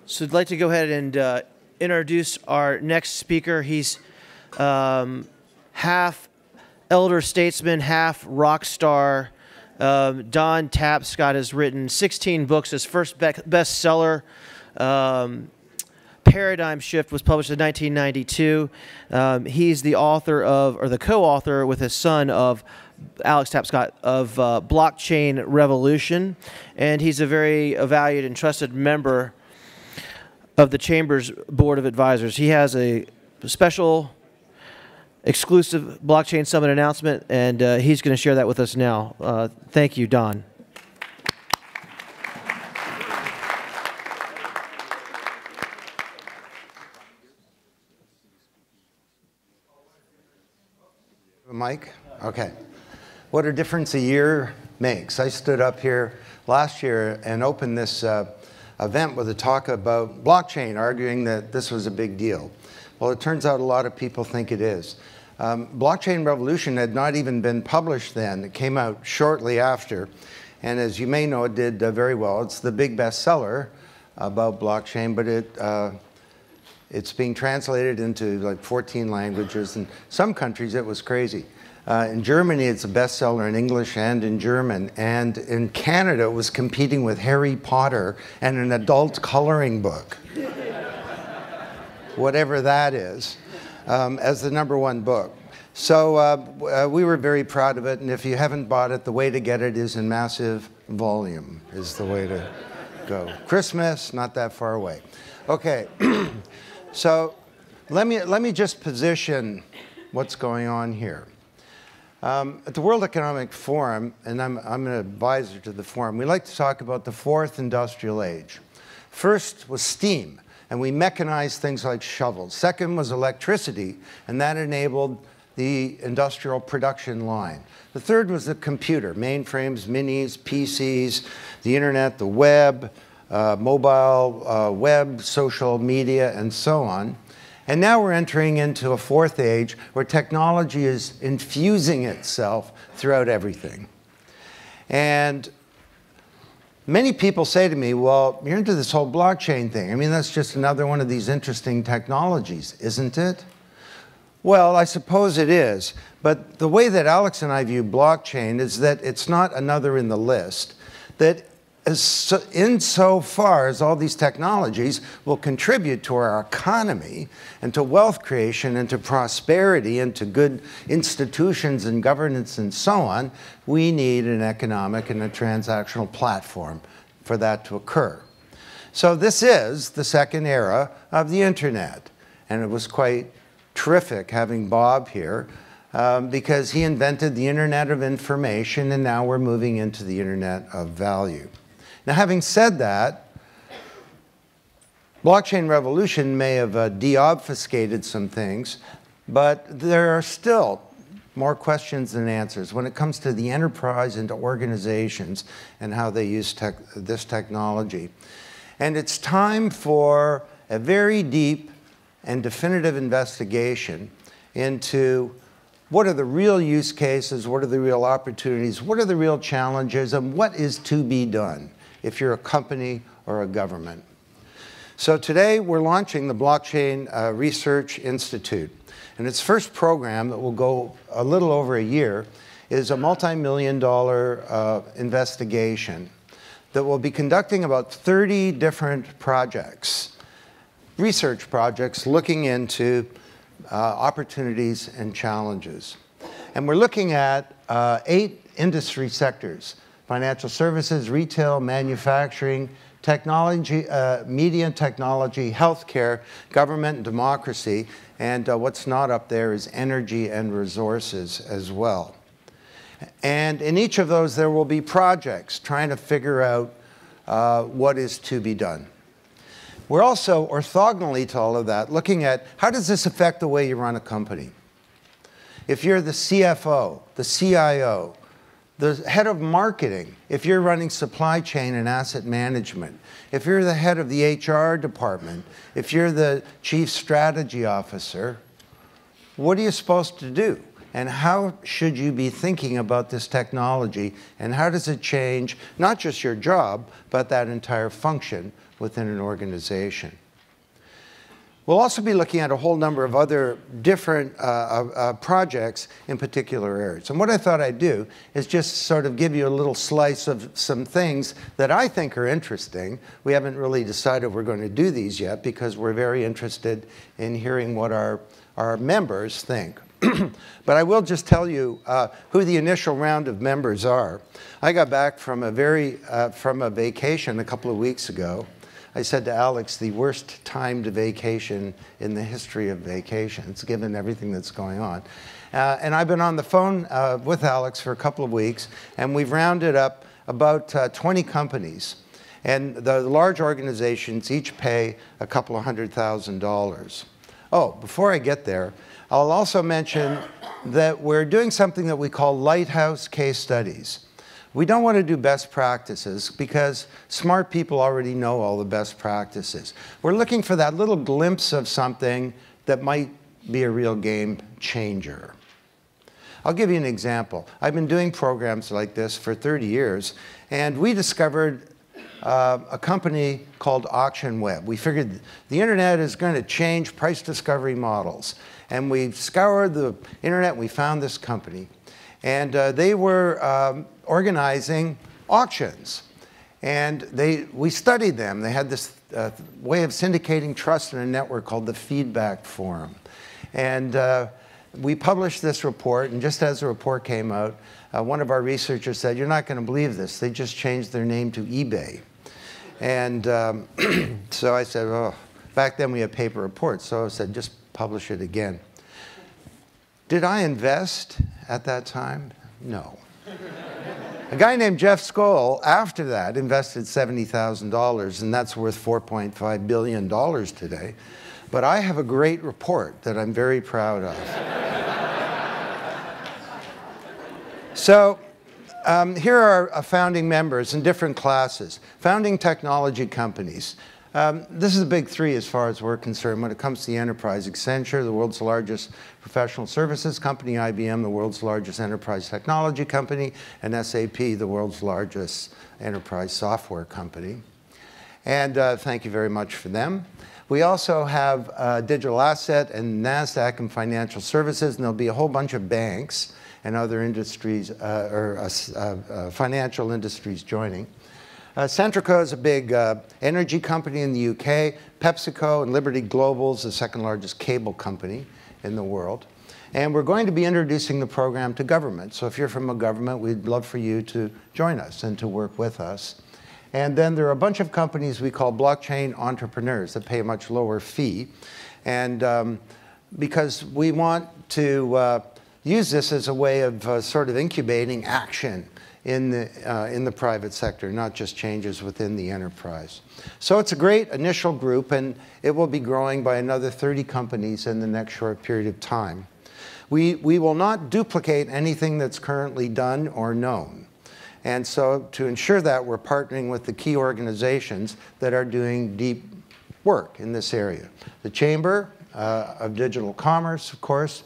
So I'd like to go ahead and introduce our next speaker. He's half elder statesman, half rock star. Don Tapscott has written 16 books. His first bestseller, Paradigm Shift, was published in 1992. He's the author of, or the co-author with his son of, Alex Tapscott, of Blockchain Revolution, and he's a very valued and trusted member of the Chamber's Board of Advisors. He has a special exclusive Blockchain Summit announcement, and he's going to share that with us now. Thank you, Don. Mike? Okay. What a difference a year makes. I stood up here last year and opened this event with a talk about blockchain, arguing that this was a big deal. Well, it turns out a lot of people think it is. Blockchain Revolution had not even been published then. It came out shortly after. And as you may know, it did very well. It's the big bestseller about blockchain, but it's being translated into like 14 languages. In some countries, it was crazy. In Germany, it's a bestseller in English and in German. And in Canada, it was competing with Harry Potter and an adult coloring book, whatever that is, as the #1 book. So we were very proud of it. And if you haven't bought it, the way to get it is in massive volume is the way to go. Christmas, not that far away. Okay, so let me just position what's going on here. At the World Economic Forum, and I'm an advisor to the forum, we like to talk about the 4th industrial age. First was steam, and we mechanized things like shovels. Second was electricity, and that enabled the industrial production line. The third was the computer, mainframes, minis, PCs, the internet, the web, mobile web, social media, and so on. And now we're entering into a 4th age where technology is infusing itself throughout everything. And many people say to me, well, you're into this whole blockchain thing. I mean, that's just another one of these interesting technologies, isn't it? Well, I suppose it is. But the way that Alex and I view blockchain is that it's not another in the list, that insofar as all these technologies will contribute to our economy and to wealth creation and to prosperity and to good institutions and governance and so on, we need an economic and a transactional platform for that to occur. So this is the second era of the internet. And it was quite terrific having Bob here because he invented the Internet of Information, and now we're moving into the Internet of Value. Now, having said that, Blockchain Revolution may have de-obfuscated some things, but there are still more questions than answers when it comes to the enterprise and organizations and how they use this technology. And it's time for a very deep and definitive investigation into what are the real use cases, what are the real opportunities, what are the real challenges, and what is to be done if you're a company or a government. So today we're launching the Blockchain Research Institute. And its first program that will go a little over a year is a multi-million-dollar investigation that will be conducting about 30 different projects, research projects looking into opportunities and challenges. And we're looking at 8 industry sectors: financial services, retail, manufacturing, technology, media and technology, healthcare, government and democracy, and what's not up there is energy and resources as well. And in each of those, there will be projects trying to figure out what is to be done. We're also, orthogonally to all of that, looking at how does this affect the way you run a company? If you're the CFO, the CIO, the head of marketing, if you're running supply chain and asset management, if you're the head of the HR department, if you're the chief strategy officer, what are you supposed to do? And how should you be thinking about this technology? And how does it change not just your job, but that entire function within an organization. We'll also be looking at a whole number of other different projects in particular areas. And what I thought I'd do is just sort of give you a little slice of some things that I think are interesting. We haven't really decided we're going to do these yet because we're very interested in hearing what our members think. But I will just tell you who the initial round of members are. I got back from a vacation a couple of weeks ago. I said to Alex, the worst timed vacation in the history of vacations, given everything that's going on. And I've been on the phone with Alex for a couple of weeks, and we've rounded up about 20 companies. And the large organizations each pay a couple of $100,000. Oh, before I get there, I'll also mention that we're doing something that we call lighthouse case studies. We don't want to do best practices because smart people already know all the best practices. We're looking for that little glimpse of something that might be a real game changer. I'll give you an example. I've been doing programs like this for 30 years, and we discovered a company called Auction Web. We figured the internet is going to change price discovery models. And we scoured the internet, and we found this company. And they were organizing auctions. And we studied them. They had this way of syndicating trust in a network called the Feedback Forum. And we published this report, and just as the report came out, one of our researchers said, "You're not going to believe this. They just changed their name to eBay." And so I said, "Oh." Back then we had paper reports, so I said, "Just publish it again." Did I invest at that time? No. A guy named Jeff Skoll, after that, invested $70,000, and that's worth $4.5 billion today. But I have a great report that I'm very proud of. So here are founding members in different classes. Founding technology companies. This is the big three as far as we're concerned when it comes to the enterprise. Accenture, the world's largest professional services company, IBM, the world's largest enterprise technology company, and SAP, the world's largest enterprise software company. And thank you very much for them. We also have digital asset and NASDAQ and financial services, and there'll be a whole bunch of banks and other industries, financial industries joining. Centrica is a big energy company in the UK. PepsiCo and Liberty Global is the second largest cable company in the world. And we're going to be introducing the program to government. So if you're from a government, we'd love for you to join us and to work with us. And then there are a bunch of companies we call blockchain entrepreneurs that pay a much lower fee. And because we want to use this as a way of sort of incubating action in the private sector, not just changes within the enterprise. So it's a great initial group, and it will be growing by another 30 companies in the next short period of time. We will not duplicate anything that's currently done or known. And so to ensure that, we're partnering with the key organizations that are doing deep work in this area. The Chamber of Digital Commerce, of course,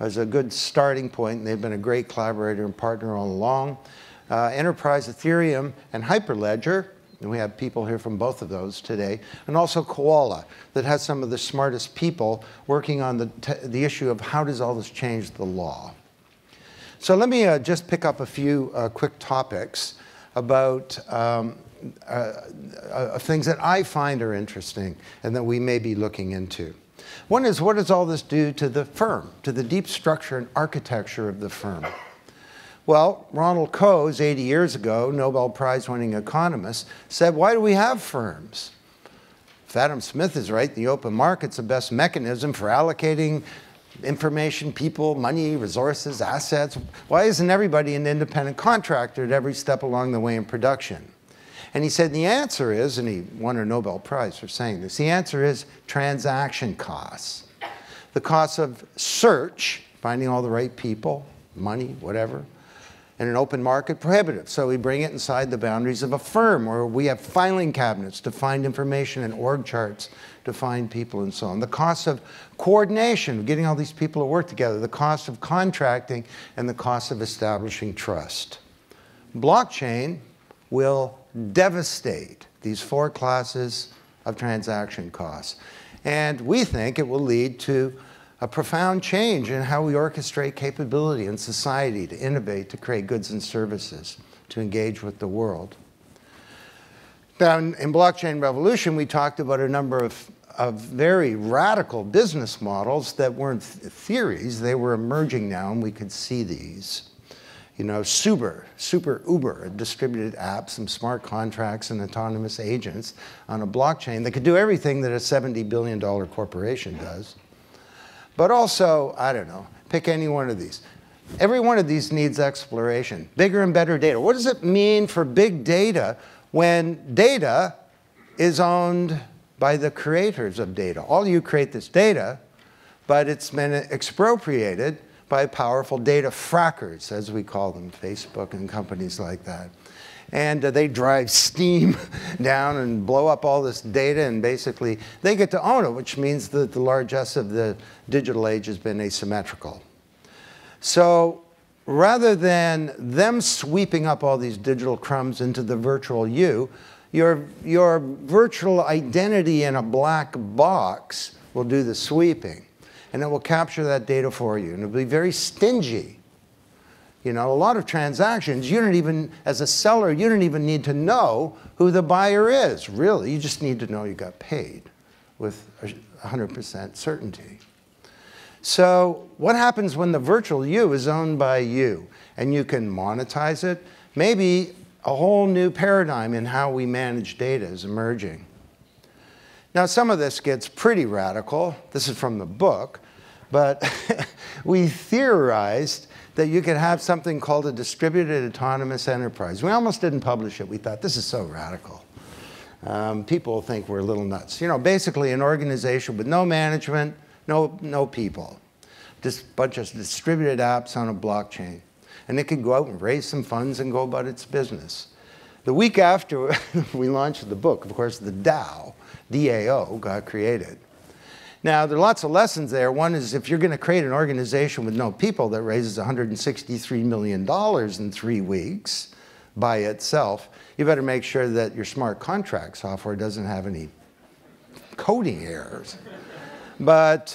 is a good starting point, and they've been a great collaborator and partner all along. Enterprise Ethereum and Hyperledger, and we have people here from both of those today, and also Koala, that has some of the smartest people working on the issue of how does all this change the law. So let me just pick up a few quick topics about things that I find are interesting and that we may be looking into. One is, what does all this do to the firm, to the deep structure and architecture of the firm? Well, Ronald Coase, 80 years ago, Nobel Prize-winning economist, said, why do we have firms? If Adam Smith is right, the open market's the best mechanism for allocating information, people, money, resources, assets. Why isn't everybody an independent contractor at every step along the way in production? And he said the answer is, and he won a Nobel Prize for saying this, the answer is transaction costs. The costs of search, finding all the right people, money, whatever, in an open market, prohibitive. So we bring it inside the boundaries of a firm where we have filing cabinets to find information and org charts to find people and so on. The cost of coordination, getting all these people to work together, the cost of contracting, and the cost of establishing trust. Blockchain will devastate these four classes of transaction costs. And we think it will lead to a profound change in how we orchestrate capability in society to innovate, to create goods and services, to engage with the world. Now, in Blockchain Revolution, we talked about a number of very radical business models that weren't theories. They were emerging now, and we could see these. You know, super Uber, a distributed app, some smart contracts and autonomous agents on a blockchain that could do everything that a $70 billion corporation does. But also, I don't know, pick any one of these. Every one of these needs exploration. Bigger and better data. What does it mean for big data when data is owned by the creators of data? All you create this data, but it's been expropriated by powerful data frackers, as we call them, Facebook and companies like that. And they drive steam down and blow up all this data, and basically they get to own it, which means that the largesse of the digital age has been asymmetrical. So rather than them sweeping up all these digital crumbs into the virtual you, your virtual identity in a black box will do the sweeping. And it will capture that data for you. And it'll be very stingy. You know, a lot of transactions, you don't even, as a seller, you don't even need to know who the buyer is, really. You just need to know you got paid with 100% certainty. So what happens when the virtual you is owned by you and you can monetize it? Maybe a whole new paradigm in how we manage data is emerging. Now, some of this gets pretty radical. This is from the book. But we theorized that you could have something called a distributed autonomous enterprise. We almost didn't publish it. We thought, this is so radical. People think we're a little nuts. You know, basically an organization with no management, no people. Just a bunch of distributed apps on a blockchain. And it could go out and raise some funds and go about its business. The week after we launched the book, of course, the DAO, DAO, got created. Now, there are lots of lessons there. One is if you're going to create an organization with no people that raises $163 million in 3 weeks by itself, you better make sure that your smart contract software doesn't have any coding errors. But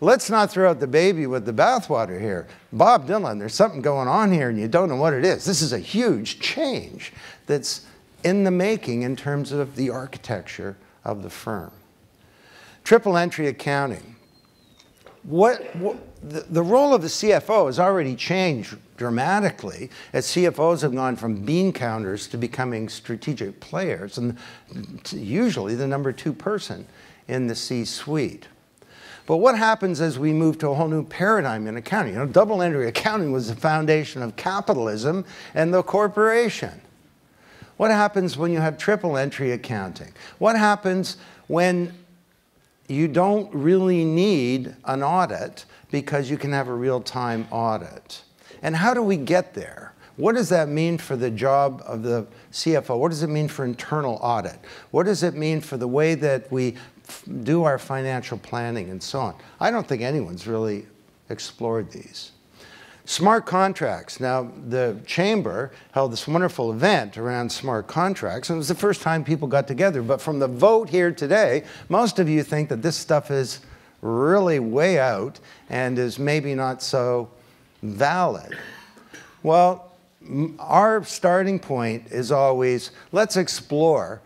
let's not throw out the baby with the bathwater here. Bob Dylan, there's something going on here and you don't know what it is. This is a huge change that's in the making in terms of the architecture of the firm. Triple entry accounting. The role of the CFO has already changed dramatically as CFOs have gone from bean counters to becoming strategic players and usually the number 2 person in the C-suite. But what happens as we move to a whole new paradigm in accounting? You know, double entry accounting was the foundation of capitalism and the corporation. What happens when you have triple entry accounting? What happens when you don't really need an audit because you can have a real-time audit? And how do we get there? What does that mean for the job of the CFO? What does it mean for internal audit? What does it mean for the way that we do our financial planning and so on? I don't think anyone's really explored these. Smart contracts. Now, the Chamber held this wonderful event around smart contracts, and it was the first time people got together. But from the vote here today, most of you think that this stuff is really way out and is maybe not so valid. Well, our starting point is always, let's explore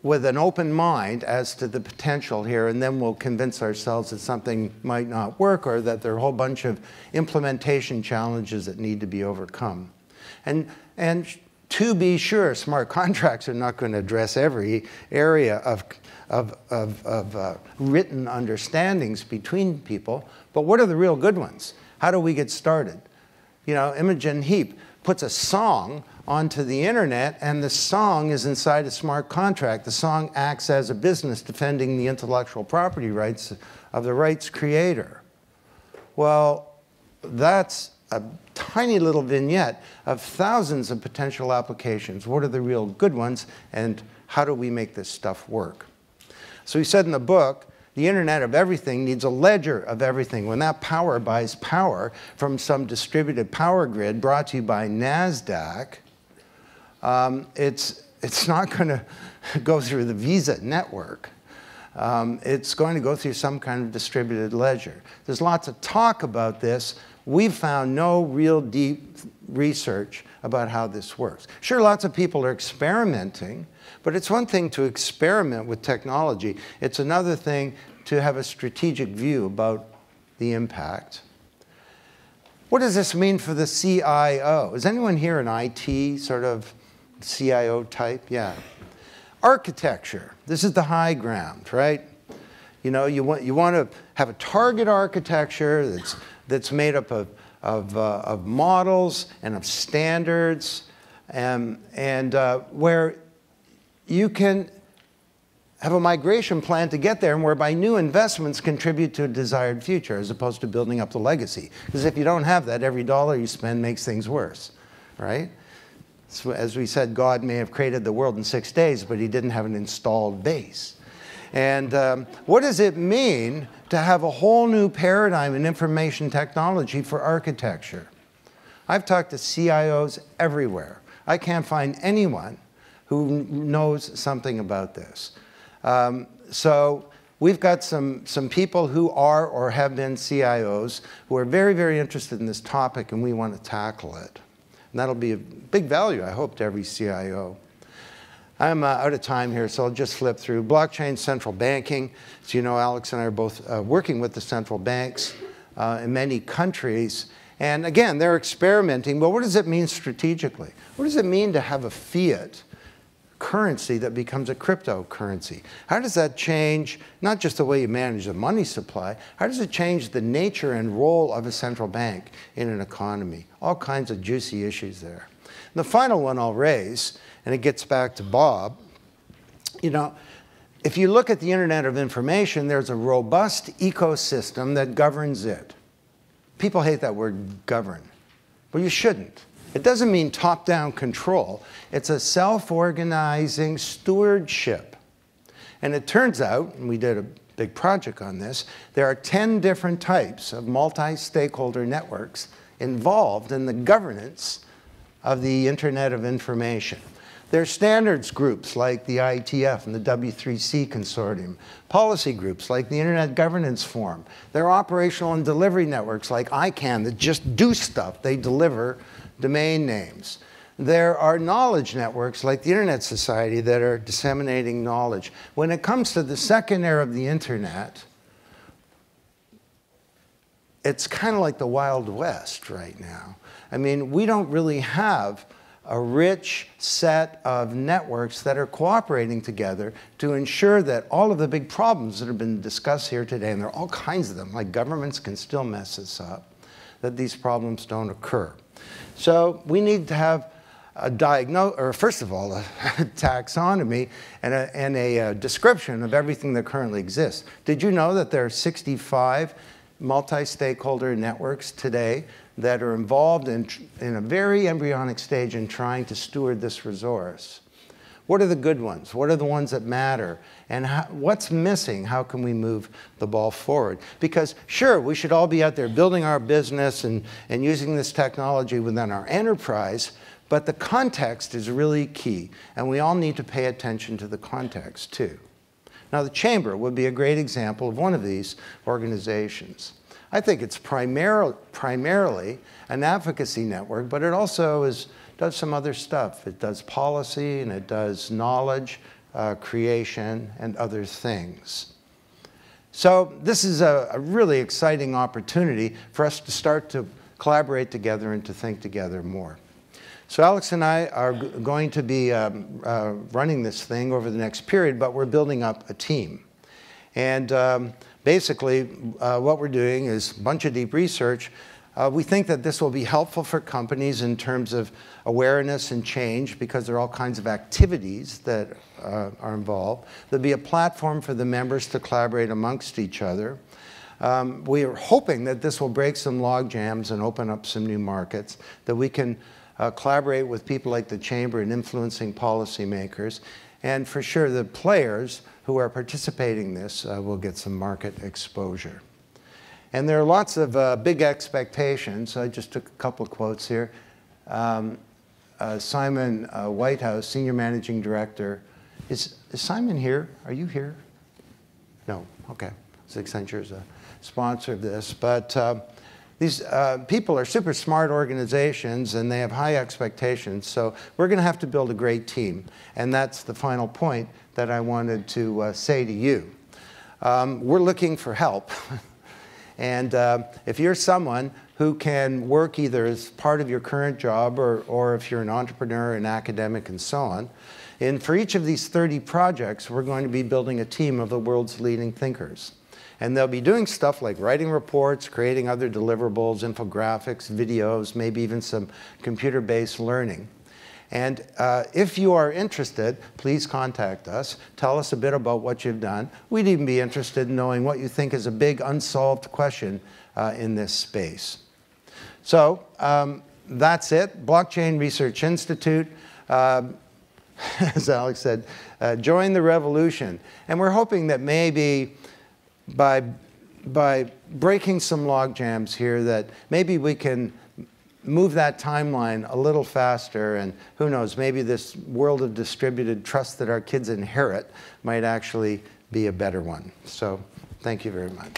with an open mind as to the potential here, and then we'll convince ourselves that something might not work or that there are a whole bunch of implementation challenges that need to be overcome. And to be sure, smart contracts are not going to address every area of written understandings between people, but what are the real good ones? How do we get started? You know, Imogen Heap puts a song onto the internet, and the song is inside a smart contract. The song acts as a business defending the intellectual property rights of the rights creator. Well, that's a tiny little vignette of thousands of potential applications. What are the real good ones, and how do we make this stuff work? So we said in the book, the Internet of Everything needs a ledger of everything. When that power buys power from some distributed power grid brought to you by NASDAQ, it's it's not going to go through the Visa network. It's going to go through some kind of distributed ledger. There's lots of talk about this. We've found no real deep research about how this works. Sure, lots of people are experimenting, but it's one thing to experiment with technology. It's another thing to have a strategic view about the impact. What does this mean for the CIO? Is anyone here an IT sort of CIO type? Yeah. Architecture. This is the high ground, right? You know, you want to have a target architecture that's made up of models and of standards, and where you can have a migration plan to get there, and whereby new investments contribute to a desired future, as opposed to building up the legacy. Because if you don't have that, every dollar you spend makes things worse, right? So as we said, God may have created the world in 6 days, but he didn't have an installed base. And what does it mean to have a whole new paradigm in information technology for architecture? I've talked to CIOs everywhere. I can't find anyone who knows something about this. So we've got some people who are or have been CIOs who are very, very interested in this topic, and we want to tackle it. And that'll be a big value, I hope, to every CIO. I'm out of time here, so I'll just flip through. Blockchain central banking. So you know, Alex and I are both working with the central banks in many countries. And again, they're experimenting. Well, what does it mean strategically? What does it mean to have a fiat currency that becomes a cryptocurrency? How does that change not just the way you manage the money supply, how does it change the nature and role of a central bank in an economy? All kinds of juicy issues there. And the final one I'll raise, and it gets back to Bob, you know, if you look at the Internet of Information, there's a robust ecosystem that governs it. People hate that word govern. Well, you shouldn't. It doesn't mean top-down control. It's a self-organizing stewardship. And it turns out, and we did a big project on this, there are 10 different types of multi-stakeholder networks involved in the governance of the Internet of Information. There are standards groups like the IETF and the W3C Consortium, policy groups like the Internet Governance Forum. There are operational and delivery networks like ICANN that just do stuff. They deliver domain names. There are knowledge networks like the Internet Society that are disseminating knowledge. When it comes to the second era of the Internet, it's kind of like the Wild West right now. I mean, we don't really have a rich set of networks that are cooperating together to ensure that all of the big problems that have been discussed here today, and there are all kinds of them, like governments can still mess this up, that these problems don't occur. So we need to have a first of all, a taxonomy and a description of everything that currently exists. Did you know that there are 65 multi-stakeholder networks today that are involved in a very embryonic stage in trying to steward this resource? What are the good ones? What are the ones that matter? And what's missing? How can we move the ball forward? Because sure, we should all be out there building our business and using this technology within our enterprise, but the context is really key, and we all need to pay attention to the context too. Now, the Chamber would be a great example of one of these organizations. I think it's primarily an advocacy network, but it also does some other stuff. It does policy, and it does knowledge creation and other things. So this is a really exciting opportunity for us to start to collaborate together and to think together more. So Alex and I are going to be running this thing over the next period, but we're building up a team. And basically, what we're doing is a bunch of deep research. We think that this will be helpful for companies in terms of awareness and change, because there are all kinds of activities that are involved. There'll be a platform for the members to collaborate amongst each other. We are hoping that this will break some log jams and open up some new markets, that we can collaborate with people like the Chamber in influencing policymakers. And for sure, the players who are participating in this will get some market exposure. And there are lots of big expectations. I just took a couple of quotes here. Simon Whitehouse, Senior Managing Director. Is Simon here? Are you here? No. Okay. So Accenture is a sponsor of this. But these people are super smart organizations, and they have high expectations. So we're going to have to build a great team. And that's the final point that I wanted to say to you. We're looking for help. And if you're someone who can work either as part of your current job or if you're an entrepreneur, an academic, and so on, and for each of these 30 projects, we're going to be building a team of the world's leading thinkers. And they'll be doing stuff like writing reports, creating other deliverables, infographics, videos, maybe even some computer-based learning. And if you are interested, please contact us. Tell us a bit about what you've done. We'd even be interested in knowing what you think is a big unsolved question in this space. So that's it. Blockchain Research Institute. As Alex said, join the revolution. And we're hoping that maybe by breaking some log jams here, that maybe we can move that timeline a little faster, and who knows, maybe this world of distributed trust that our kids inherit might actually be a better one. So thank you very much.